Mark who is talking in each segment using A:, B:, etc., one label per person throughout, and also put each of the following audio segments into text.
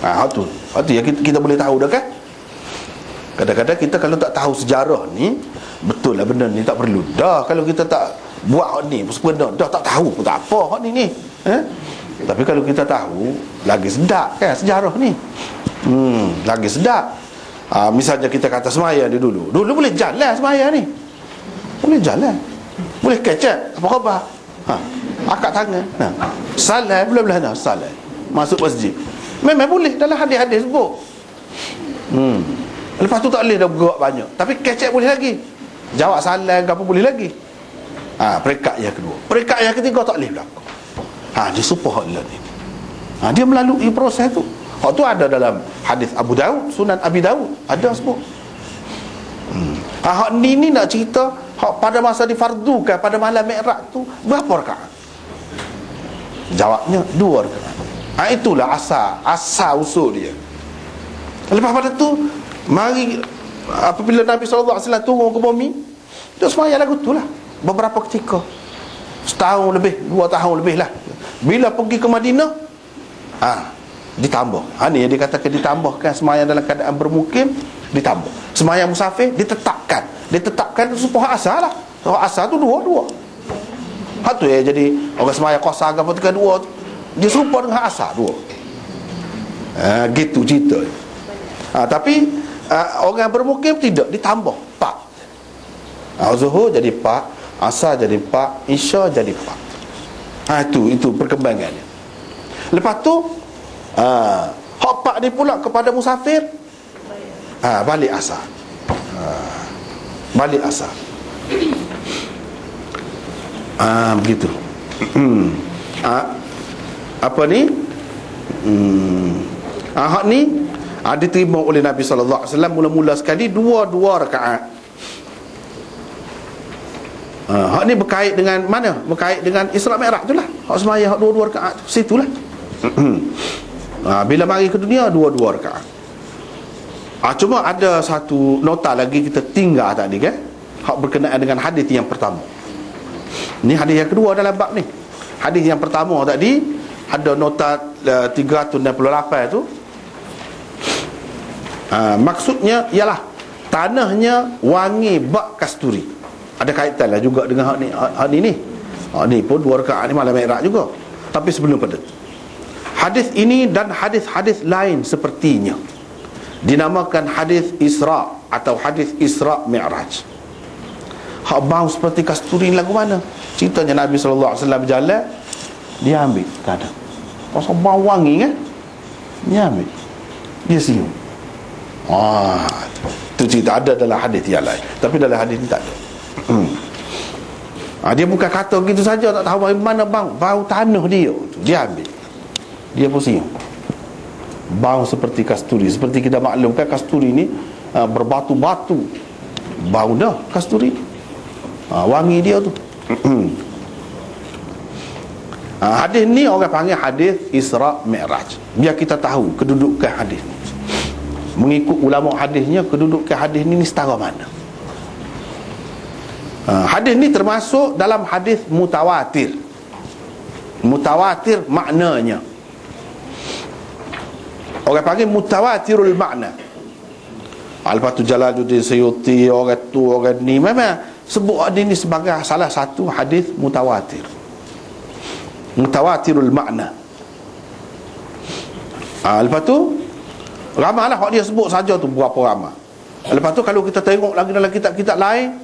A: Hak tu yang kita boleh tahu dah kan. Kadang-kadang kita kalau tak tahu sejarah ni, betul lah benda ni tak perlu dah. Kalau kita tak buat hak ni sebenarnya dah tak tahu pun tak apa hak ni Tapi kalau kita tahu, lagi sedap kan sejarah ni. Lagi sedap. Misalnya kita kata semaya dia dulu boleh jalan semaya ni, boleh jalan, boleh kecek apa khabar, akak tangan, salat belah-belah salat masuk masjid, memang boleh dalam hadis-hadis sebut. Lepas tu tak boleh dah bergerak banyak, tapi kecek boleh lagi, jawab salam ke apa boleh lagi. Peringkat yang kedua. Peringkat yang ketiga tak boleh berlaku. Dia supah hak ni. Dia melalui proses tu. Hak tu ada dalam hadis Abu Daud, Sunan Abi Daud ada sebut. Hak ni nak cerita hak pada masa difardukan pada malam Mi'raj tu berapa rakaat? Jawabnya 2 rakaat. Itulah asal usul dia. Lepas pada tu mari apabila Nabi SAW turun ke bumi, dia sembahyang lagu tu lah beberapa ketika, setahun lebih, 2 tahun lebih lah. Bila pergi ke Madinah, ditambah. Ni yang dikatakan ditambahkan sembahyang dalam keadaan bermukim, ditambah. Sembahyang musafir ditetapkan supaya asal lah. Asal tu dua. Hak tu ya, jadi orang sembahyang qasar apa tu kedua dia serupa dengan asal dua. Gitu cerita. Tapi orang bermukim tidak, ditambah 4. Zuhur jadi 4, asar jadi 4, isya jadi 4. Itu perkembangannya. Lepas tu hak 4 ni pula kepada musafir, balik asar. Balik asar. Begitu. Apa ni? Hak ni diterima oleh Nabi sallallahu alaihi wasallam mula-mula sekali 2 rakaat. Hak ni berkait dengan mana? Berkait dengan Isra Mi'raj tu lah. Hak sembahyang hak 2 rakaat tu, situlah. Bila mari ke dunia 2 rakaat. Cuma ada satu nota lagi kita tinggal tadi kan, hak berkenaan dengan hadis yang pertama. Ni hadis yang kedua dalam bab ni. Hadis yang pertama tadi ada nota 368 tu. Maksudnya ialah tanahnya wangi bak kasturi. Ada kaitan lah juga dengan hak ni. Hak ni pun 2 rakaat ni malam Mi'raj juga, tapi sebelum pada hadis ini dan hadis-hadis lain sepertinya dinamakan hadis Isra atau hadis Isra Mi'raj. Hak bau seperti kasturi lagu mana? Ceritanya Nabi SAW berjalan, dia ambil kadang pasal bau wangi kan, dia ambil, dia cium. Itu cerita ada dalam hadis yang lain, tapi dalam hadis ni tak ada. Dia bukan kata gitu saja, tak tahu mana bau tanah dia ambil, dia pun cium. Bau seperti kasturi. Seperti kita maklumkan kasturi ni berbatu-batu, bau dah kasturi, wangi dia tu. Hadis ni orang panggil hadis Isra Mi'raj. Biar kita tahu kedudukan hadis ni. Mengikut ulama hadisnya, kedudukan hadis ni setara mana. Hadis ni termasuk dalam hadis mutawatir. Mutawatir maknanya, orang panggil mutawatirul makna. Lepas tu Jalaluddin Suyuti, orang tu orang ni memang sebut hadis ni sebagai salah satu hadis mutawatir. Mutawatirul makna. Lepas tu ramai lah hak dia sebut saja tu berapa ramai. Lepas tu kalau kita tengok lagi dalam kitab-kitab lain,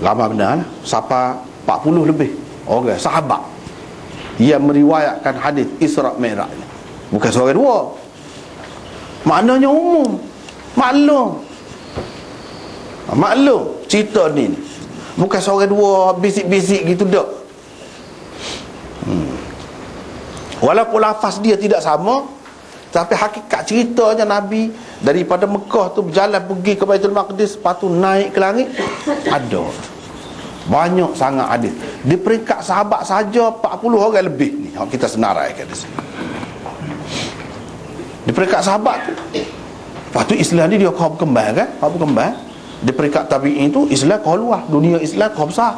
A: ramai benar lah, sampai 40 lebih orang sahabat yang meriwayatkan hadis Isra Mi'raj. Bukan seorang dua, maknanya umum, maklum cerita ni bukan seorang dua bisik-bisik gitu dak. Walaupun lafaz dia tidak sama, tapi hakikat ceritanya Nabi daripada Mekah tu berjalan pergi ke Baitul Maqdis, lepas tu naik ke langit, ada banyak sangat hadis. Di peringkat sahabat saja 40 orang lebih ni kita senaraikan di sini. Di peringkat sahabat tu, lepas tu Islam ni dia kau berkembang kan, kau berkembang. Di peringkat tabi'in tu Islam kau luas, dunia Islam kau besar.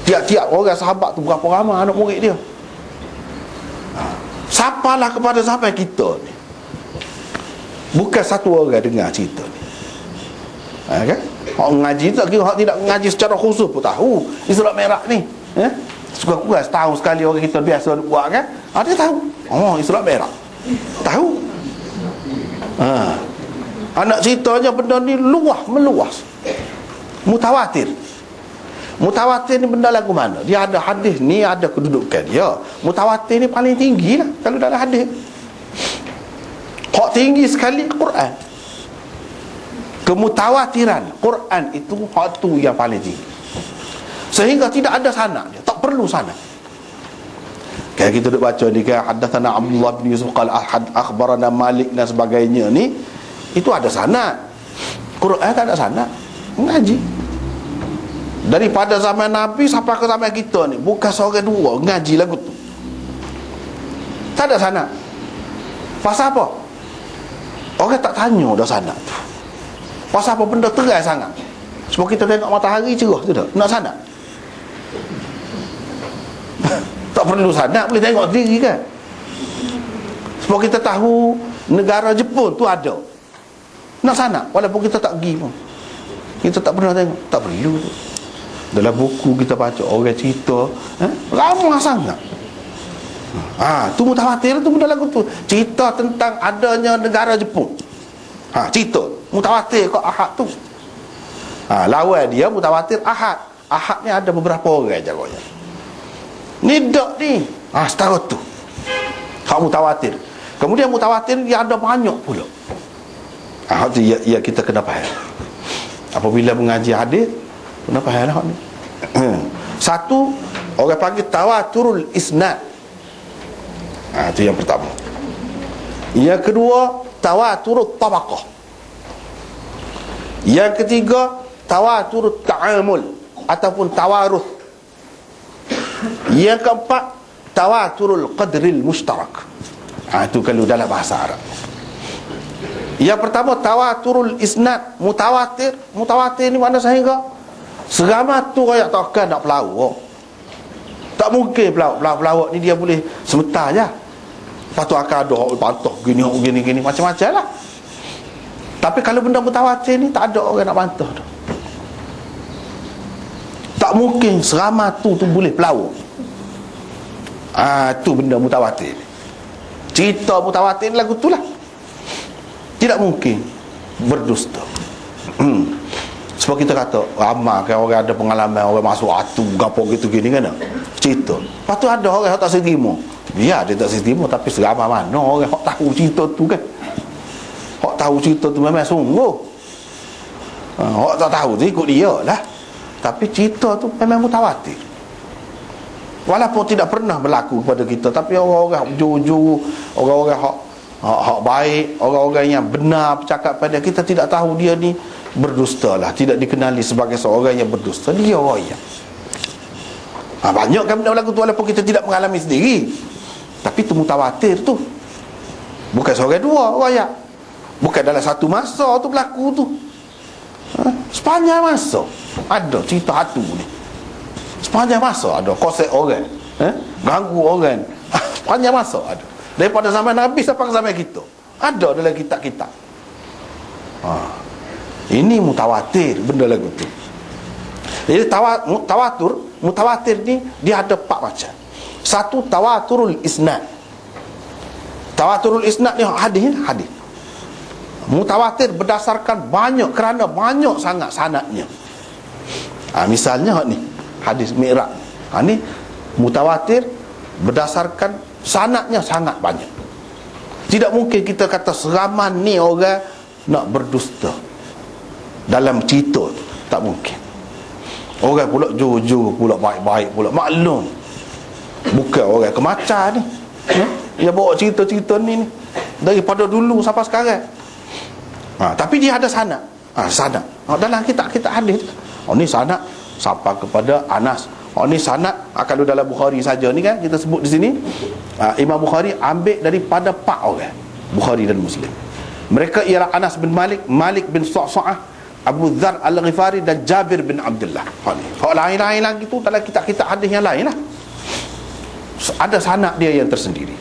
A: Tiap-tiap orang sahabat tu berapa ramai anak murid dia. Sampailah kepada sampai kita ni. Bukan satu orang dengar cerita ni. Kan? Orang ngaji tak kira, orang tidak mengaji secara khusus pun tahu Isra' Mi'raj ni. Suka-suka setahun sekali orang kita biasa buat kan. Dia tahu. Oh, Isra' Mi'raj. Tahu. Anak ceritanya benda ni meluas. Mutawatir. Mutawatir ni benda lagu mana? Dia ada hadis ni, ada kedudukan dia. Mutawatir ni paling tinggi lah kalau dalam hadis. Hak tinggi sekali Quran. Kemutawatiran Quran itu hak tu yang paling tinggi. Sehingga tidak ada sanad dia, tak perlu sanad. Kayak kita duk baca ni kan, hadatsana Abdullah bin Yusuf qala akhbarana Malik dan sebagainya ni, itu ada sanad. Quran tak ada sanad. Ngaji daripada zaman Nabi sampai ke zaman kita ni, bukan seorang dua ngaji lagu tu. Tak ada sanad. Pasal apa? Orang tak tanya dah sanad tu. Pasal apa? Benda terang sangat. Sebab kita tengok matahari cerah tu dah. Nak sanad? Tak perlu sanad, boleh tengok sendiri kan. Sebab kita tahu negara Jepun tu ada. Nak sanad walaupun kita tak pergi pun. Kita tak pernah tengok. Tak perlu tu. Dalam buku kita baca orang cerita lama sangat. Tu mutawatir tu benda lagu tu. Cerita tentang adanya negara Jepun. Cerita mutawatir kau ahad tu. Lawan dia mutawatir ahad. Ahad ni ada beberapa orang jaganya. Ni dak ni. Setara tu. Hak mutawatir. Kemudian mutawatir dia ada banyak pula. Tu ya kita kena faham. Apabila mengaji hadis, kena faham lah ni. Satu, orang panggil tawaturul isnad. Itu yang pertama. Yang kedua, tawaturut tabaqah. Yang ketiga, tawaturut ta'amul ataupun tawaruth. Yang keempat, tawaturul qadril mushtarak. Itu kalau dalam bahasa Arab. Yang pertama, tawaturul isnad. Mutawatir ni mana sehingga seramat tu rakyat takkan nak pelawak. Tak mungkin pelawak ni dia boleh sementara je. Lepas tu akan ada orang pantah gini macam-macam lah. Tapi kalau benda mutawatir ni tak ada orang nak bantah tu. Tak mungkin seramat tu boleh pelawak. Tu benda mutawatir. Cerita mutawatir lagu tu lah. Tidak mungkin berdusta. Sebab kita kata ramai kan orang ada pengalaman, orang masuk atu gapo gitu gini kan cerita. Lepas tu ada orang yang tak seterima. Ya dia tak seterima, tapi seramai mana orang yang tahu cerita tu kan. Hak tahu cerita tu memang sungguh. Hak tak tahu tu ikut dia lah. Tapi cerita tu memang mutawatir. Walaupun tidak pernah berlaku kepada kita, tapi orang-orang jujur, orang-orang hak baik, orang-orang yang benar bercakap pada kita, tidak tahu dia ni berdusta lah, tidak dikenali sebagai seorang yang berdusta. Dia royak. Banyak kan benda berlaku tu walaupun kita tidak mengalami sendiri, tapi itu mutawatir tu. Bukan seorang dua royak, bukan dalam satu masa tu berlaku tu. Sepanjang masa ada cerita hatu ni. Sepanjang masa ada konsep orang, ganggu orang. Sepanjang masa ada. Daripada zaman Nabi sampai ke zaman kita ada dalam kitab-kitab. Ini mutawatir benda lagu tu. Jadi mutawatir ni dia ada 4 macam. Satu, tawaturul isnad. Tawaturul isnad ni hadis. Mutawatir berdasarkan banyak, kerana banyak sangat sanadnya. Misalnya ni hadis Mi'raj. Ni mutawatir berdasarkan sanadnya sangat banyak. Tidak mungkin kita kata seraman ni orang nak berdusta dalam cerita tu. Tak mungkin. Orang pula jujur, pula baik-baik, pula maklum. Bukan orang kemacan ni. Dia bawa cerita-cerita ni daripada dulu sampai sekarang. Tapi dia ada sanad. Sanad. Dalam kitab hadis. Ni sanad sampai kepada Anas. Ni sanad kalau dalam Bukhari saja ni kan kita sebut di sini, Imam Bukhari ambil daripada 4 orang, Bukhari dan Muslim. Mereka ialah Anas bin Malik, Malik bin Sa'sa'ah, Abu Dzar Al-Ghifari dan Jabir bin Abdullah. Hak lain-lain lagi tu dalam kitab-kitab hadis yang lain lah. Ada sanad dia yang tersendiri.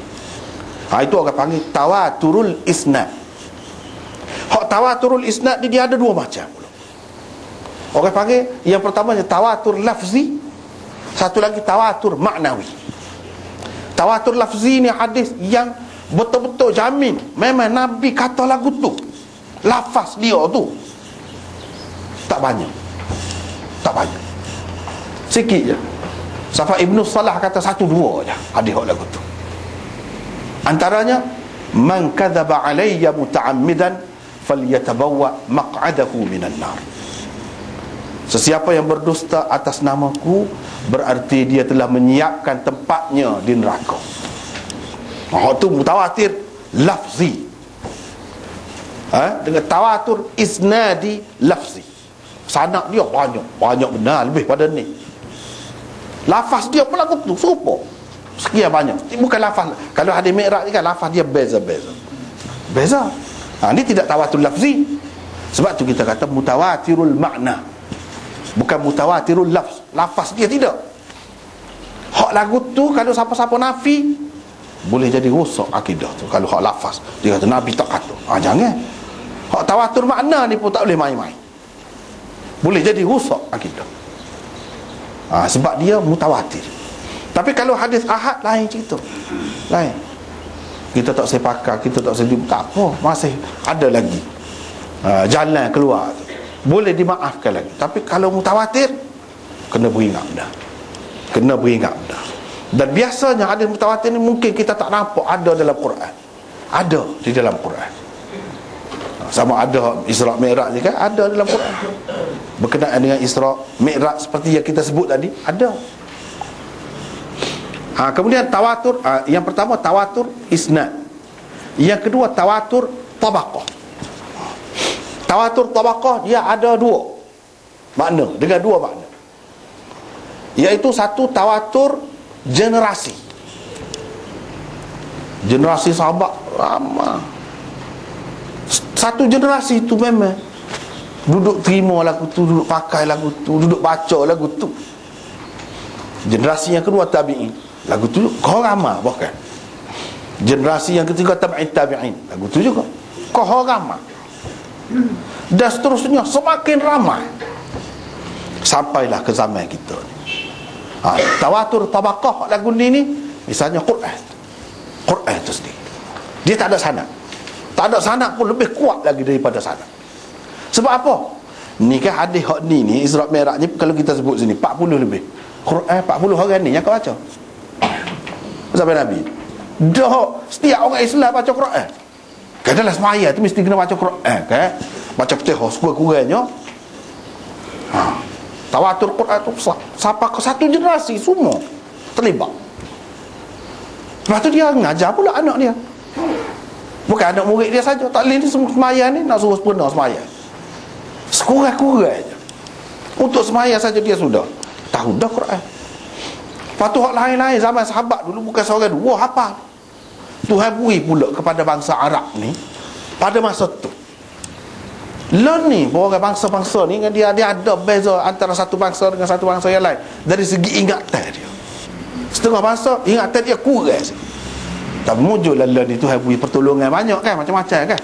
A: Itu orang panggil tawaturul isnad. Hak tawaturul isnad dia ada dua macam. Orang panggil yang pertamanya tawatur lafzi, satu lagi tawatur maknawi. Tawatur lafzi ni hadis yang betul-betul jamin memang Nabi kata lagu tu, lafaz dia tu. Tak banyak, sikit je. Sampai Ibnu Salah kata satu dua je hadis lagu tu. Antaranya, man kadzaba alayya muta'ammidan falyatabawwa maq'adahu minan nar. Sesiapa yang berdusta atas namaku, berarti dia telah menyiapkan tempatnya di neraka. Itu mutawatir lafzi, dengan tawatur isnadi lafzi. Sanad dia banyak benar, lebih pada ni. Lafaz dia pun lagu tu serupa, sekian banyak. Bukan lafaz. Kalau hadis Mi'raj ni kan lafaz dia beza. Ini tidak tawatur lafzi. Sebab tu kita kata mutawatirul makna, bukan mutawatirul lafz. Lafaz dia tidak. Hak lagu tu kalau siapa-siapa nafi, boleh jadi rosak akidah tu. Kalau hak lafaz dia kata Nabi tak kata, jangan. Hak tawatur makna ni pun tak boleh main-main, boleh jadi rosak akidah. Sebab dia mutawatir. Tapi kalau hadis ahad lain cerita, lain. Kita tak sepakat, kita tak setuju, tak apa, masih ada lagi jalan keluar tu, boleh dimaafkan lagi. Tapi kalau mutawatir, kena beringat dah. Dan biasanya hadis mutawatir ni mungkin kita tak nampak ada dalam Quran. Ada di dalam Quran. Sama ada Isra Mi'raj ni kan, ada dalam Quran. Berkenaan dengan Isra Mi'raj seperti yang kita sebut tadi, ada. Kemudian tawatur, yang pertama tawatur isnad, yang kedua tawatur tabaqah. Tawatur tabaqah dia ada dua makna, dengan dua makna, iaitu satu tawatur generasi sahabat ramai. Satu generasi itu memang duduk terima lagu tu, duduk pakai lagu tu, duduk baca lagu tu. Generasi yang kedua tabi'in, lagu tu kau ramai bahkan. Generasi yang ketiga tabi'in, lagu tu juga kau ramai. Dan seterusnya semakin ramai sampailah ke zaman kita ni. Tawatur tabaqah lagu ni misalnya Quran tu sendiri, dia tak ada sanad pun lebih kuat lagi daripada sanad. Sebab apa? Ni kan hadis hak ni Isra Mi'raj ni, kalau kita sebut sini 40 lebih Quran, 40 orang ni yang kau baca sampai Nabi. Dah setiap orang Islam baca Quran. Katalah semaya tu mesti kena baca Quran kan? Baca Fatihah sekurang-kurangnya. Tawatur Quran tu sampai ke satu generasi semua terlibat. Lepas tu dia ngajar pula anak dia. Bukan anak murid dia saja. Taklim ni semaya ni nak suruh sempurna semaya. Sekurang-kurang je. Untuk semaya saja dia sudah tahu dah Quran. Lepas tu hak lain-lain zaman sahabat dulu bukan seorang dua hafal. Tuhan beri pula kepada bangsa Arab ni pada masa tu. Lain ni orang bangsa-bangsa ni dia ada beza antara satu bangsa dengan satu bangsa yang lain dari segi ingatan dia. Setengah bangsa ingatan dia kurang sikit. Tak mujurlah lain ni Tuhan beri pertolongan banyak kan, macam-macam kan.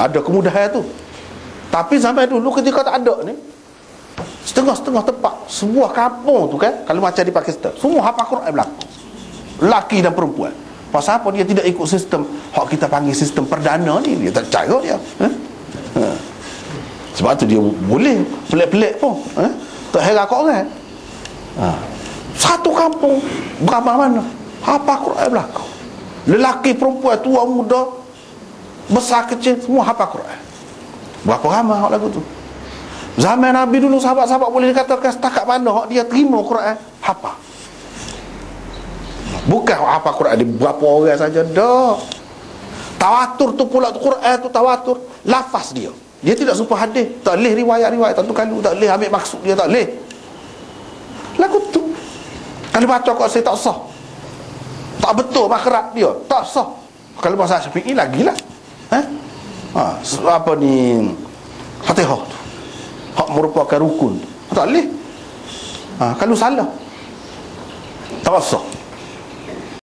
A: Ada kemudahan tu. Tapi sampai dulu ketika tak ada ni, setengah-setengah tempat, sebuah kampung tu kan, kalau macam di Pakistan, semua hafal Quran berlaku, lelaki dan perempuan. Pasal apa? Dia tidak ikut sistem hak kita panggil sistem perdana ni. Dia tak cara dia. Sebab tu dia boleh pelik-pelik pun. Tak heran kau orang. Satu kampung mana hafal Quran berlaku, lelaki perempuan, tua muda, besar kecil, semua hafal Quran. Berapa ramai hak lagu tu. Zaman Nabi dulu sahabat-sahabat boleh dikatakan setakat mana hak dia terima Quran hafal. Bukan hafal Quran di berapa orang saja dah. Tawatur tu pula Quran tu tawatur lafaz dia. Dia tidak serupa hadis. Tak boleh riwayat-riwayat satu kali, tak boleh ambil maksud dia, tak boleh. Lagu tu kalau baca kau saya tak sah, tak betul makhraj dia, tak sah. Kalau bahasa Syafi'i lagilah. Apa ni Fatihah tu hak merupakan rukun, tak boleh. Kalau salah tak sah.